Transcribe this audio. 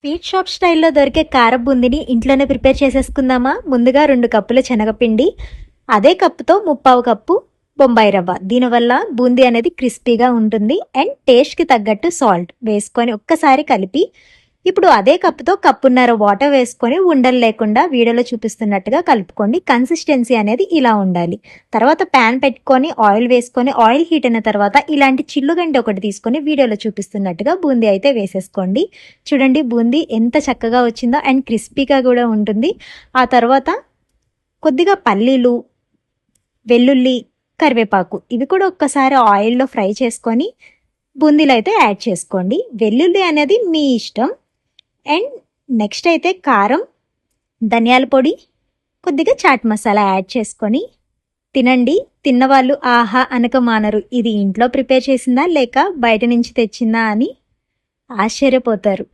Sweet shop స్టైల్లో దొరికే కార బూందీని ఇంట్లోనే ప్రిపేర్ చేసేసుకుందామా? ముందుగా 2 కప్పుల శనగపిండి, అదే కప్పుతో 3/4 కప్పు బొంబాయి రవ్వ. దీనివల్ల బూందీ అనేది క్రిస్పీగా ఉంటుంది. అండ్ టేస్ట్కి తగ్గట్టు సాల్ట్ వేసుకొని ఒక్కసారి కలిపి, ఇప్పుడు అదే కప్పుతో కప్పున్నర వాటర్ వేసుకొని ఉండలు లేకుండా వీడియోలో చూపిస్తున్నట్టుగా కలుపుకోండి. కన్సిస్టెన్సీ అనేది ఇలా ఉండాలి. తర్వాత ప్యాన్ పెట్టుకొని ఆయిల్ వేసుకొని, ఆయిల్ హీట్ అయిన తర్వాత ఇలాంటి చిల్లుగండి ఒకటి తీసుకొని వీడియోలో చూపిస్తున్నట్టుగా బూందీ అయితే వేసేసుకోండి. చూడండి బూందీ ఎంత చక్కగా వచ్చిందో అండ్ క్రిస్పీగా కూడా ఉంటుంది. ఆ తర్వాత కొద్దిగా పల్లీలు, వెల్లుల్లి, కరివేపాకు ఇవి కూడా ఒక్కసారి ఆయిల్లో ఫ్రై చేసుకొని బూందీలో అయితే యాడ్ చేసుకోండి. వెల్లుల్లి అనేది మీ ఇష్టం. అండ్ నెక్స్ట్ అయితే కారం, ధనియాల పొడి, కొద్దిగా చాట్ మసాలా యాడ్ చేసుకొని తినండి. తిన్నవాళ్ళు ఆహా అనక మానరు. ఇది ఇంట్లో ప్రిపేర్ చేసిందా లేక బయట నుంచి తెచ్చిందా అని ఆశ్చర్యపోతారు.